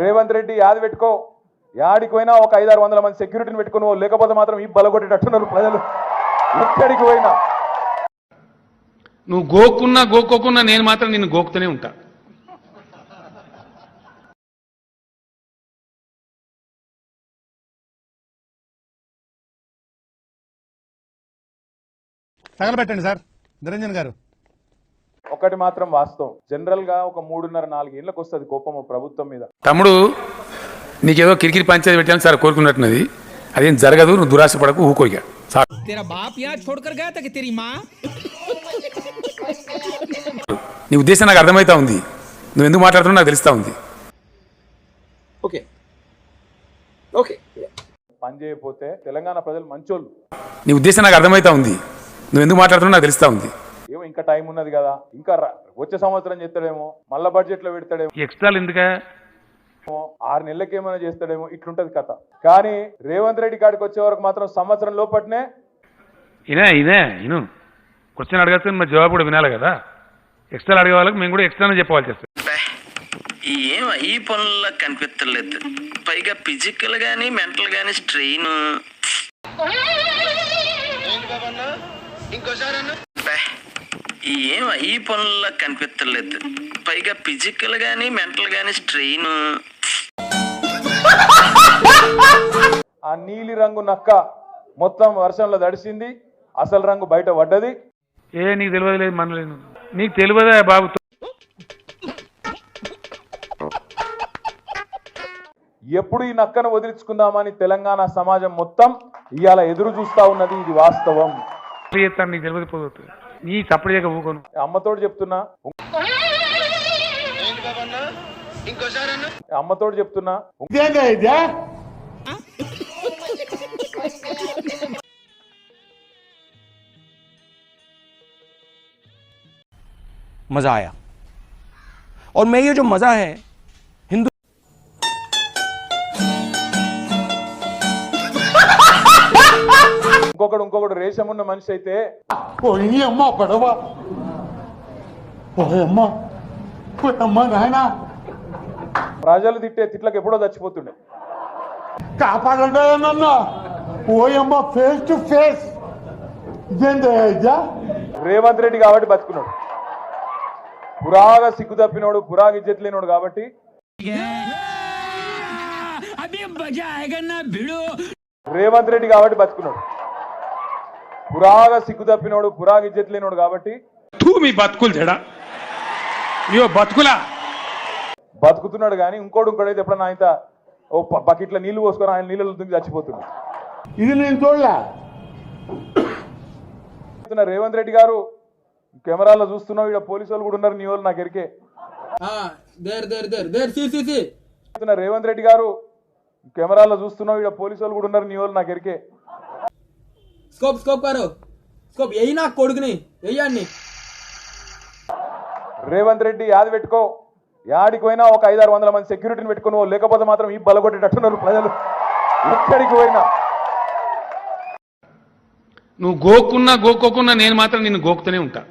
రేవంత్ రెడ్డి యాది పెట్టుకో, యాడికి పోయినా ఒక 500-600 మంది సెక్యూరిటీని పెట్టుకుని, లేకపోతే మాత్రం ఈ బలగొట్టేటట్టున్నారు ప్రజలు. ఎక్కడికి పోయినా నువ్వు గోక్కున్నా నేను మాత్రం నిన్ను గోకుతూనే ఉంటా. తగలబెట్టండి సార్ నిరంజన్ గారు. ఒకటి మాత్రం వాస్తవం, జనరల్ గా ఒక 3.5-4 ఏళ్ళకి వస్తుంది కోపం ప్రభుత్వం మీద. తమ్ముడు నీకేదో కిరికిరి పంచాయతీ పెట్టాను సార్ కోరుకున్నట్టున్నది, అదేం జరగదు, నువ్వు దురాశ పడకు, ఊకోగా సార్. నీ ఉద్దేశం నాకు అర్థమవుతా ఉంది, నువ్వు ఎందుకు మాట్లాడుతున్నావు నాకు తెలుస్తా ఉంది. ఓకే ఓకే పని చేయకపోతే తెలంగాణ ప్రజలు మంచోళ్ళు. నీ ఉద్దేశం నాకు అర్థమవుతా ఉంది, నువ్వు ఎందుకు మాట్లాడుతున్నావు నాకు తెలుస్తా ఉంది. ఏమో ఇంకా టైం ఉన్నది కదా, ఇంకా వచ్చే సంవత్సరం చేస్తాడేమో, మళ్ళా బడ్జెట్ లో పెడతాడేమో, ఎక్స్ట్రాలు ఎందుకా 6 నెలలకి ఏమైనా చేస్తాడేమో, ఇట్లుంటది కథ. కానీ రేవంత్ రెడ్డి కాడికి వచ్చే వరకు మాత్రం సంవత్సరం లోపట్నే ఇను క్వశ్చన్ అడగచ్చు, మరి జవాబు కూడా వినాలి కదా. ఎక్స్ట్రా అడిగే వాళ్ళకి మేము కూడా ఎక్స్ట్రానే చెప్పాల్సి వస్తుంది. ఏం ఈ పనుల్లో కనిపించలేదు, పైగా ఫిజికల్ గానీ మెంటల్ గానీ స్ట్రెయిన్. ఏం ఈ పనుల్లో కనిపించలేదు, పైగా ఫిజికల్ గానీ మెంటల్ గానీ స్ట్రెయిన్. ఆ నీలి రంగు నక్క మొత్తం వర్షంలో దడిసింది, అసలు రంగు బయట పడ్డది. నీకు తెలియదు లేదు మనలేదు, నీకు తెలియదా బాబు. ఎప్పుడు ఈ నక్కను వదిలించుకుందామని తెలంగాణ సమాజం మొత్తం ఇవాళ ఎదురు చూస్తా ఉన్నది, ఇది వాస్తవం. నీకు తెలియదు పోదు, నీ సప్పుడు చేయక ఊకోను. అమ్మతోడు చెప్తున్నా, అమ్మతోడు చెప్తున్నా, मजा आया और मैं ये जो मजा है हिंदू ఇంకొకడు రేషం ఉన్న మనిషి అయితే ప్రజలు తిట్టే తిట్లకు ఎప్పుడో చచ్చిపోతుండే. కాపాడండి ఓయమ్మ face to face. Revanth Reddy కాబట్టి బతుకున్నాడు, పురాగా సిగ్గు తప్పినోడు, పురాగా ఇజ్జత్ లేనోడు కాబట్టి రేవంత్ రెడ్డి కాబట్టి బతుకున్నాడు, పురాగా సిగ్గు తప్పినోడు, పురాగా ఇజ్జత్ లేనోడు కాబట్టి మీ బతుకులు చెడా బతుకులా బతుకుతున్నాడు. కానీ ఇంకోడైతే ఎప్పుడన్నా ఆయన ఓ బకెట్ల నీళ్లు పోసుకొని ఆయన నీళ్ళలో దిగి చచ్చిపోతున్నాడు. ఇది నేను చూడలే. రేవంత్ రెడ్డి గారు కెమెరాలో చూస్తున్నావు, ఇక్కడ పోలీసు వాళ్ళు కూడా ఉన్నారు, నీ వాళ్ళు నాకు ఎరికే. రేవంత్ రెడ్డి గారు కెమెరాలో చూస్తున్నావు, ఇక్కడ పోలీసు వాళ్ళు కూడా ఉన్నారు, నీ వాళ్ళు నాకు ఎరికే. రేవంత్ రెడ్డి యాది పెట్టుకో, యాడికి పోయినా ఒక 500-600 మంది సెక్యూరిటీని పెట్టుకుని, లేకపోతే మాత్రం ఈ బలగొట్టేటట్టున్నారు ప్రజలు. ఎక్కడికి పోయినా నువ్వు గోక్కున్నా నేను మాత్రం నిన్ను గోకుతూనే ఉంటా.